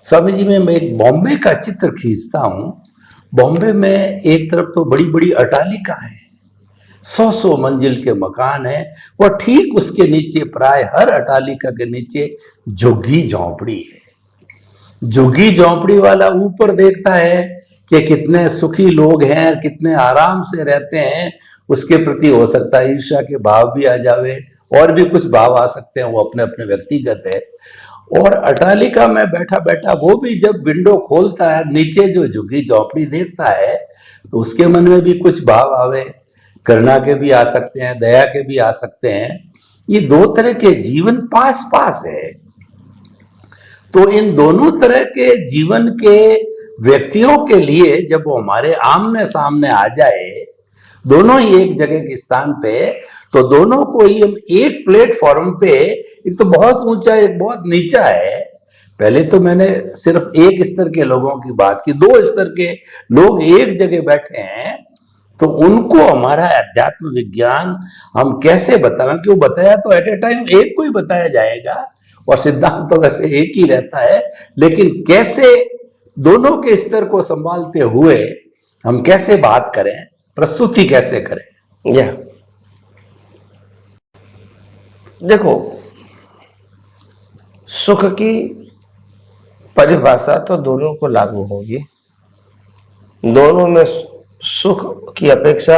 स्वामी जी, मैं एक बॉम्बे का चित्र खींचता हूँ। बॉम्बे में एक तरफ तो बड़ी बड़ी अट्टालिका है, 100 मंजिल के मकान है, और ठीक उसके नीचे, प्राय हर अट्टालिका के नीचे झुग्गी झोंपड़ी है। झुग्गी झोंपड़ी वाला ऊपर देखता है कि कितने सुखी लोग हैं, कितने आराम से रहते हैं। उसके प्रति हो सकता है ईर्ष्या के भाव भी आ जावे, और भी कुछ भाव आ सकते हैं, वो अपने अपने व्यक्तिगत है। और अट्टालिका में बैठा बैठा वो भी जब विंडो खोलता है, नीचे जो झुग्गी झोंपड़ी देखता है, तो उसके मन में भी कुछ भाव आवे। करुणा के भी आ सकते हैं, दया के भी आ सकते हैं। ये दो तरह के जीवन पास पास है। तो इन दोनों तरह के जीवन के व्यक्तियों के लिए जब वो हमारे आमने सामने आ जाए, दोनों ही एक जगह के स्थान पे, तो दोनों को ही हम एक प्लेटफॉर्म पे, एक तो बहुत ऊंचा, एक बहुत नीचा है। पहले तो मैंने सिर्फ एक स्तर के लोगों की बात की, 2 स्तर के लोग एक जगह बैठे हैं, तो उनको हमारा अध्यात्म विज्ञान हम कैसे बताएं? क्यों बताया तो एट ए टाइम एक को ही बताया जाएगा, और सिद्धांत तो वैसे एक ही रहता है, लेकिन कैसे दोनों के स्तर को संभालते हुए हम कैसे बात करें, प्रस्तुति कैसे करें? या देखो, सुख की परिभाषा तो दोनों को लागू होगी। दोनों में सुख की अपेक्षा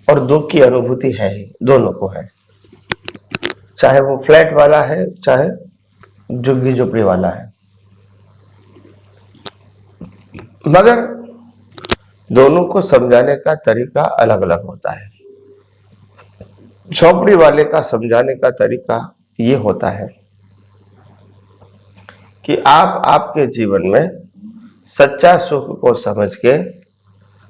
और दुख की अनुभूति है ही, दोनों को है। चाहे वो फ्लैट वाला है, चाहे झुग्गी झोपड़ी वाला है, मगर दोनों को समझाने का तरीका अलग अलग होता है। झोपड़ी वाले का समझाने का तरीका ये होता है कि आप आपके जीवन में सच्चा सुख को समझ के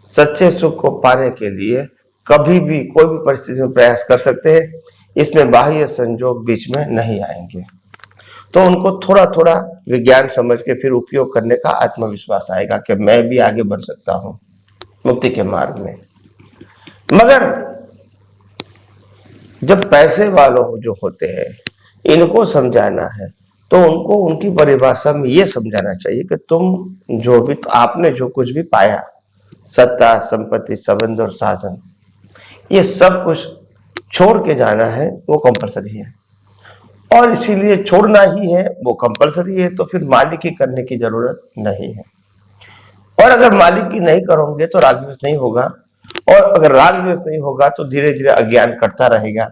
सच्चे सुख को पाने के लिए कभी भी कोई भी परिस्थिति में प्रयास कर सकते हैं। इसमें बाह्य संजोग बीच में नहीं आएंगे। तो उनको थोड़ा थोड़ा विज्ञान समझ के फिर उपयोग करने का आत्मविश्वास आएगा कि मैं भी आगे बढ़ सकता हूं मुक्ति के मार्ग में। मगर जब पैसे वालों जो होते हैं, इनको समझाना है, तो उनको उनकी परिभाषा में ये समझाना चाहिए कि तुम जो भी, आपने जो कुछ भी पाया, सत्ता, संपत्ति, संबंध और साधन, ये सब कुछ छोड़ के जाना है, वो कंपलसरी है। और इसीलिए छोड़ना ही है, वो कंपलसरी है, तो फिर मालिक की करने की जरूरत नहीं है। और अगर मालिक की नहीं करोगे तो रागद्वेष नहीं होगा, और अगर रागद्वेष नहीं होगा तो धीरे धीरे अज्ञान कटता रहेगा।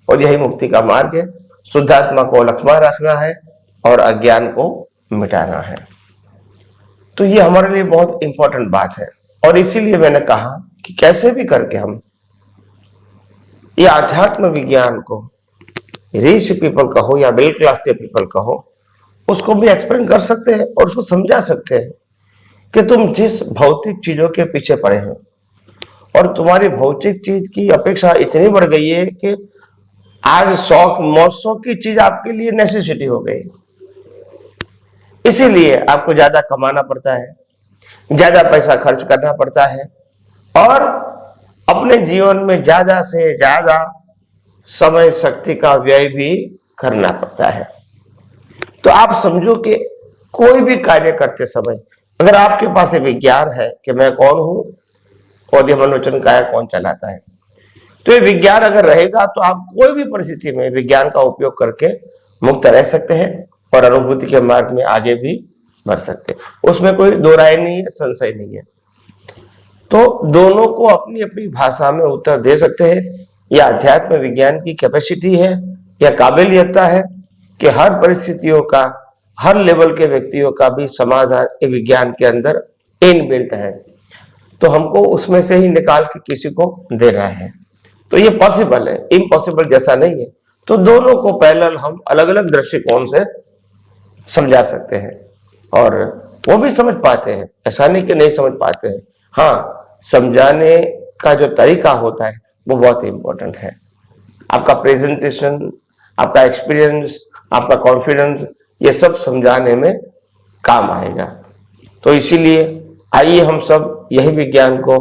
और यही मुक्ति का मार्ग है। शुद्धात्मा को लक्ष्मण रखना है और अज्ञान को मिटाना है। तो ये हमारे लिए बहुत इंपॉर्टेंट बात है। और इसीलिए मैंने कहा कि कैसे भी करके हम ये आध्यात्म विज्ञान को, रिच पीपल कहो या मिडिल क्लास के पीपल कहो, उसको भी एक्सप्लेन कर सकते हैं और उसको समझा सकते हैं कि तुम जिस भौतिक चीजों के पीछे पड़े हैं, और तुम्हारी भौतिक चीज की अपेक्षा इतनी बढ़ गई है कि आज शौक मौसों की चीज आपके लिए नेसेसिटी हो गई। इसीलिए आपको ज्यादा कमाना पड़ता है, ज्यादा पैसा खर्च करना पड़ता है, और अपने जीवन में ज्यादा से ज्यादा समय शक्ति का व्यय भी करना पड़ता है। तो आप समझो कि कोई भी कार्य करते समय अगर आपके पास ये विज्ञान है कि मैं कौन हूं और ये मनोवचन काया कौन चलाता है, तो ये विज्ञान अगर रहेगा तो आप कोई भी परिस्थिति में विज्ञान का उपयोग करके मुक्त रह सकते हैं और अनुभूति के मार्ग में आगे भी बढ़ सकते हैं। उसमें कोई दो राय नहीं है, संशय नहीं है। तो दोनों को अपनी अपनी भाषा में उत्तर दे सकते हैं। यह अध्यात्म विज्ञान की कैपेसिटी है, यह काबिलियत है कि हर परिस्थितियों का, हर लेवल के व्यक्तियों का भी समाधान विज्ञान के अंदर इनबिल्ट है। तो हमको उसमें से ही निकाल के किसी को देना है। तो ये पॉसिबल है, इम्पॉसिबल जैसा नहीं है। तो दोनों को पैरेलल हम अलग अलग दृष्टिकोण से समझा सकते हैं, और वो भी समझ पाते हैं। ऐसा नहीं कि नहीं समझ पाते हैं। हाँ, समझाने का जो तरीका होता है वो बहुत इंपॉर्टेंट है। आपका प्रेजेंटेशन, आपका एक्सपीरियंस, आपका कॉन्फिडेंस, ये सब समझाने में काम आएगा। तो इसीलिए आइए हम सब यही विज्ञान को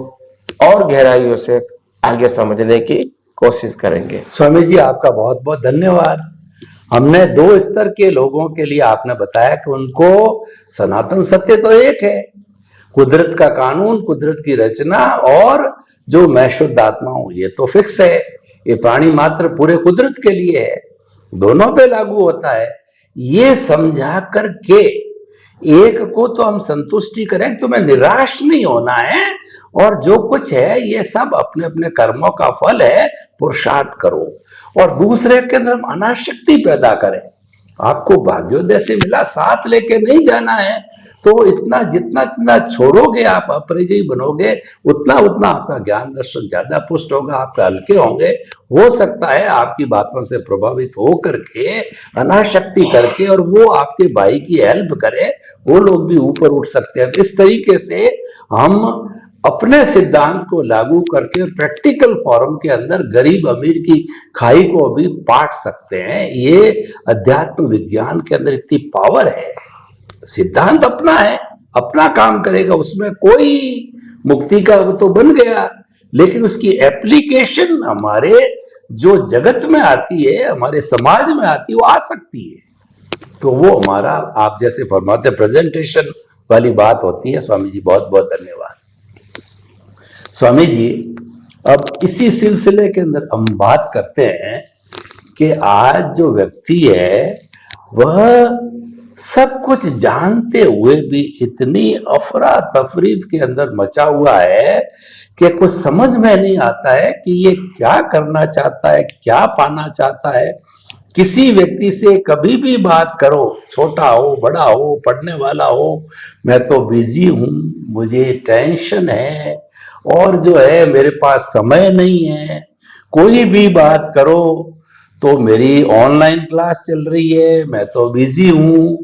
और गहराइयों से आगे समझने की कोशिश करेंगे। स्वामी जी, आपका बहुत बहुत धन्यवाद। हमने 2 स्तर के लोगों के लिए आपने बताया कि उनको सनातन सत्य तो एक है, कुदरत का कानून, कुदरत की रचना, और जो मैं शुद्ध आत्मा हूं ये तो फिक्स है, ये प्राणी मात्र पूरे कुदरत के लिए है, दोनों पे लागू होता है। ये समझा करके एक को तो हम संतुष्टि करें, तुम्हें निराश नहीं होना है, और जो कुछ है ये सब अपने अपने कर्मों का फल है, पुरुषार्थ करो। और दूसरे के अंदर हम अनाशक्ति पैदा करें, आपको भाग्योदय से मिला, साथ लेके नहीं जाना है, तो इतना जितना जितना छोड़ोगे आप अपरिजयी बनोगे, उतना उतना आपका ज्ञान दर्शन ज्यादा पुष्ट होगा, आपके हल्के होंगे। हो सकता है आपकी बातों से प्रभावित हो करके, अनाशक्ति करके, और वो आपके भाई की हेल्प करे, वो लोग भी ऊपर उठ सकते हैं। इस तरीके से हम अपने सिद्धांत को लागू करके प्रैक्टिकल फॉर्म के अंदर गरीब अमीर की खाई को भी पाट सकते हैं। ये अध्यात्म विज्ञान के अंदर इतनी पावर है। सिद्धांत अपना है, अपना काम करेगा, उसमें कोई मुक्ति का वो तो बन गया, लेकिन उसकी एप्लीकेशन हमारे जो जगत में आती है, हमारे समाज में आती है, वो आ सकती है। तो वो हमारा, आप जैसे फरमाते, प्रेजेंटेशन वाली बात होती है। स्वामी जी बहुत बहुत धन्यवाद। स्वामी जी, अब इसी सिलसिले के अंदर हम बात करते हैं कि आज जो व्यक्ति है वह सब कुछ जानते हुए भी इतनी अफरा तफरी के अंदर मचा हुआ है कि कुछ समझ में नहीं आता है कि ये क्या करना चाहता है, क्या पाना चाहता है। किसी व्यक्ति से कभी भी बात करो, छोटा हो बड़ा हो पढ़ने वाला हो, मैं तो बिजी हूं, मुझे टेंशन है, और जो है मेरे पास समय नहीं है। कोई भी बात करो तो मेरी ऑनलाइन क्लास चल रही है, मैं तो बिजी हूं।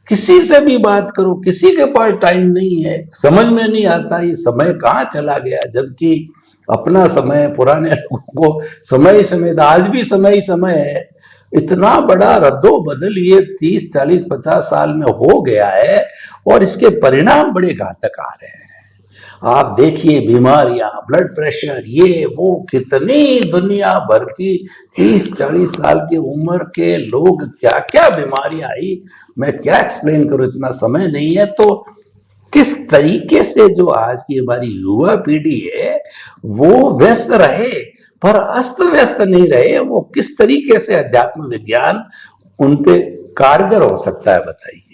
किसी से भी बात करो, किसी के पास टाइम नहीं है। समझ में नहीं आता ये समय कहाँ चला गया, जबकि अपना समय, पुराने लोगों को समय ही समय था, आज भी समय ही समय है। इतना बड़ा रद्दो बदल ये 30, 40, 50 साल में हो गया है, और इसके परिणाम बड़े घातक आ रहे हैं। आप देखिए, बीमारियां, ब्लड प्रेशर, ये वो, कितनी दुनिया भर की 30-40 साल की उम्र के लोग, क्या क्या बीमारियां आई, मैं क्या एक्सप्लेन करूं, इतना समय नहीं है। तो किस तरीके से जो आज की हमारी युवा पीढ़ी है वो व्यस्त रहे, पर अस्त व्यस्त नहीं रहे, वो किस तरीके से अध्यात्म विज्ञान उन पे कारगर हो सकता है, बताइए।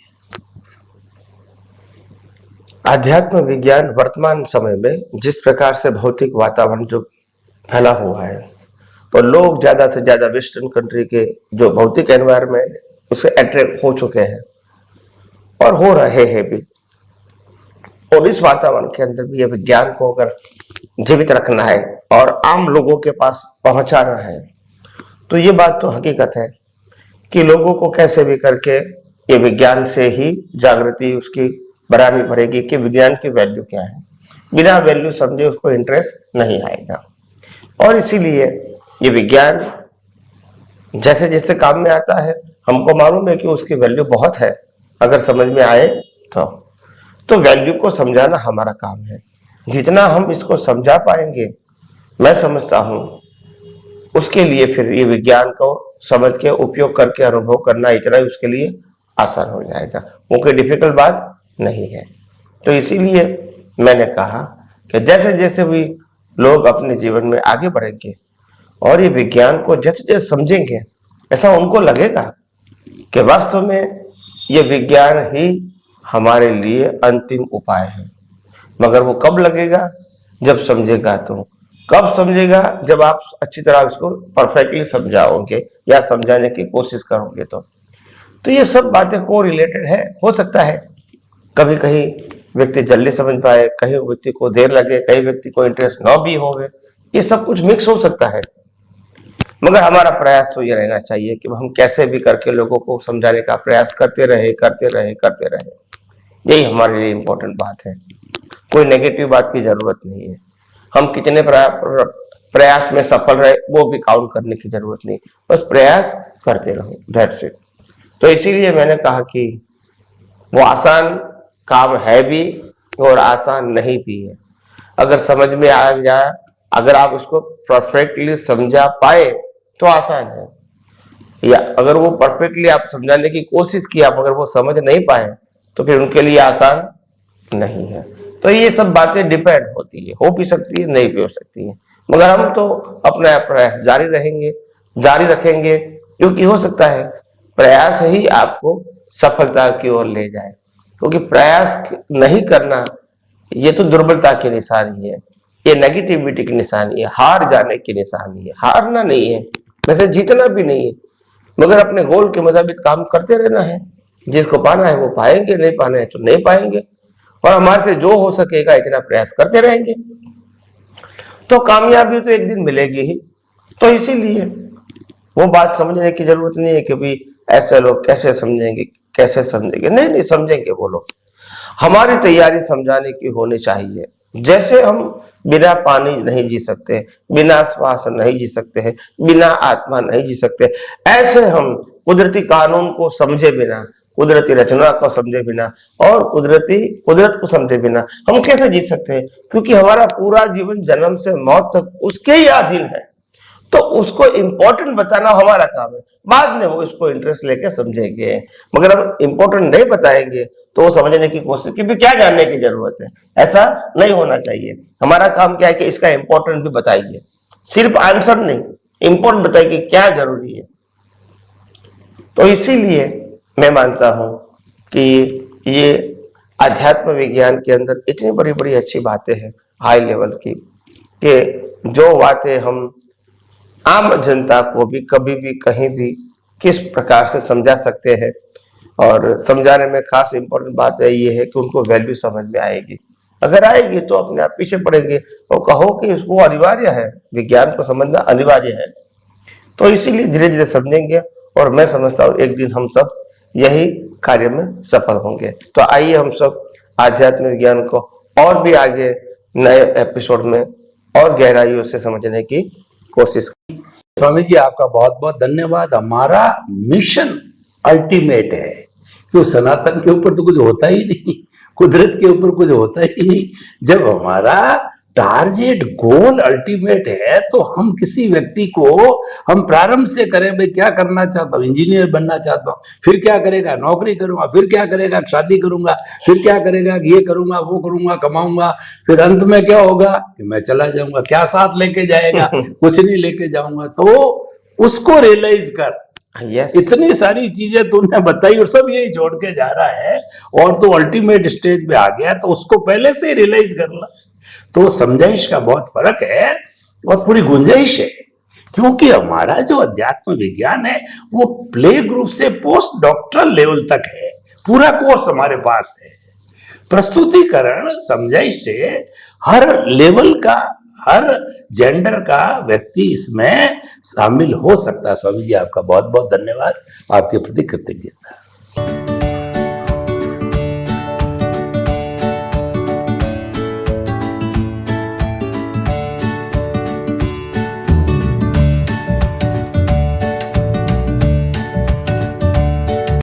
आध्यात्म विज्ञान वर्तमान समय में जिस प्रकार से भौतिक वातावरण जो फैला हुआ है, और लोग ज्यादा से ज्यादा वेस्टर्न कंट्री के जो भौतिक एनवायरनमेंट उसे अट्रैक्ट हो चुके हैं और हो रहे हैं भी, और इस वातावरण के अंदर भी ये विज्ञान को अगर जीवित रखना है और आम लोगों के पास पहुंचाना है, तो ये बात तो हकीकत है कि लोगों को कैसे भी करके ये विज्ञान से ही जागृति उसकी बढ़ानी पड़ेगी कि विज्ञान की वैल्यू क्या है। बिना वैल्यू समझे उसको इंटरेस्ट नहीं आएगा, और इसीलिए ये विज्ञान जैसे जैसे काम में आता है, हमको मालूम है कि उसकी वैल्यू बहुत है, अगर समझ में आए तो वैल्यू को समझाना हमारा काम है। जितना हम इसको समझा पाएंगे, मैं समझता हूं, उसके लिए फिर ये विज्ञान को समझ के उपयोग करके अनुभव करना इतना ही उसके लिए आसान हो जाएगा, वो कोई डिफिकल्ट बात नहीं है। तो इसीलिए मैंने कहा कि जैसे जैसे भी लोग अपने जीवन में आगे बढ़ेंगे और ये विज्ञान को जैसे जैसे समझेंगे, ऐसा उनको लगेगा कि वास्तव में ये विज्ञान ही हमारे लिए अंतिम उपाय है। मगर वो कब लगेगा? जब समझेगा। तो कब समझेगा? जब आप अच्छी तरह उसको परफेक्टली समझाओगे या समझाने की कोशिश करोगे। तो ये सब बातें को रिलेटेड है। हो सकता है कभी कहीं व्यक्ति जल्दी समझ पाए, कहीं व्यक्ति को देर लगे, कहीं व्यक्ति को इंटरेस्ट न भी होवे, ये सब कुछ मिक्स हो सकता है। मगर हमारा प्रयास तो ये रहना चाहिए कि हम कैसे भी करके लोगों को समझाने का प्रयास करते रहे। यही हमारे लिए इम्पोर्टेंट बात है। कोई नेगेटिव बात की जरूरत नहीं है। हम कितने प्रयास में सफल रहे वो भी काउंट करने की जरूरत नहीं, बस प्रयास करते रहो, दैट्स इट। तो इसीलिए मैंने कहा कि वो आसान काम है भी और आसान नहीं भी है। अगर समझ में आ जाए, अगर आप उसको परफेक्टली समझा पाए तो आसान है, या अगर वो परफेक्टली आप समझाने की कोशिश की, आप अगर वो समझ नहीं पाए तो फिर उनके लिए आसान नहीं है। तो ये सब बातें डिपेंड होती है, हो भी सकती है, नहीं भी हो सकती है, मगर हम तो अपना प्रयास जारी रखेंगे, क्योंकि हो सकता है प्रयास ही आपको सफलता की ओर ले जाए। क्योंकि प्रयास नहीं करना ये तो दुर्बलता की निशानी है, ये नेगेटिविटी की निशानी है, हार जाने की निशानी है। हारना नहीं है, वैसे जीतना भी नहीं है, मगर अपने गोल के मुताबिक काम करते रहना है। जिसको पाना है वो पाएंगे, नहीं पाना है तो नहीं पाएंगे, और हमारे से जो हो सकेगा इतना प्रयास करते रहेंगे तो कामयाबी तो एक दिन मिलेगी ही। तो इसीलिए वो बात समझने की जरूरत नहीं है कि भाई ऐसे लोग कैसे समझेंगे, नहीं समझेंगे वो लोग। हमारी तैयारी समझाने की होनी चाहिए। जैसे हम बिना पानी नहीं जी सकते, बिना श्वास नहीं जी सकते हैं, बिना आत्मा नहीं जी सकते, ऐसे हम कुदरती कानून को समझे बिना, कुदरती रचना को समझे बिना और कुदरत को समझे बिना हम कैसे जी सकते हैं? क्योंकि हमारा पूरा जीवन जन्म से मौत तक उसके ही अधीन है। तो उसको इम्पोर्टेंट बताना हमारा काम है, बाद में वो इसको इंटरेस्ट लेके समझेंगे। मगर हम इम्पोर्टेंट नहीं बताएंगे तो वो समझने की कोशिश की भी क्या जानने की जरूरत है, ऐसा नहीं होना चाहिए। हमारा काम क्या है कि इसका इम्पोर्टेंट भी बताइए, सिर्फ आंसर नहीं, इम्पोर्टेंट बताइए कि क्या जरूरी है। तो इसीलिए मैं मानता हूं कि ये अध्यात्म विज्ञान के अंदर इतनी बड़ी बड़ी अच्छी बातें हैं हाई लेवल की, कि जो बातें हम आम जनता को भी कभी भी कहीं भी किस प्रकार से समझा सकते हैं। और समझाने में खास इंपॉर्टेंट बात है ये है कि उनको वैल्यू समझ में आएगी। अगर आएगी तो अपने आप पीछे पड़ेंगे और कहो कि वो अनिवार्य है, विज्ञान को समझना अनिवार्य है। तो इसीलिए धीरे धीरे समझेंगे और मैं समझता हूँ एक दिन हम सब यही कार्य में सफल होंगे। तो आइए हम सब आध्यात्मिक विज्ञान को और भी आगे नए एपिसोड में और गहराइयों से समझने की कोशिश। स्वामी जी आपका बहुत बहुत धन्यवाद। हमारा मिशन अल्टीमेट है कि उस सनातन के ऊपर तो कुछ होता ही नहीं, कुदरत के ऊपर कुछ होता ही नहीं। जब हमारा टारगेट गोल अल्टीमेट है तो हम किसी व्यक्ति को हम प्रारंभ से करें, भाई क्या करना चाहता हूँ, इंजीनियर बनना चाहता हूँ, फिर क्या करेगा, नौकरी करूंगा, फिर क्या करेगा, शादी करूंगा, फिर क्या करेगा, ये करूंगा, वो करूंगा, कमाऊंगा, फिर अंत में क्या होगा कि मैं चला जाऊंगा। क्या साथ लेके जाएगा? कुछ नहीं लेके जाऊंगा। तो उसको रियलाइज कर, इतनी सारी चीजें तूने बताई और सब यही छोड़ के जा रहा है और तो अल्टीमेट स्टेज पे आ गया, तो उसको पहले से रियलाइज करना। तो समझाइश का बहुत फर्क है और पूरी गुंजाइश है, क्योंकि हमारा जो अध्यात्म विज्ञान है वो प्ले ग्रुप से पोस्ट डॉक्टरल लेवल तक है, पूरा कोर्स हमारे पास है। प्रस्तुतिकरण समझाइश से हर लेवल का, हर जेंडर का व्यक्ति इसमें शामिल हो सकता है। स्वामी जी आपका बहुत बहुत धन्यवाद, आपके प्रति कृतज्ञता।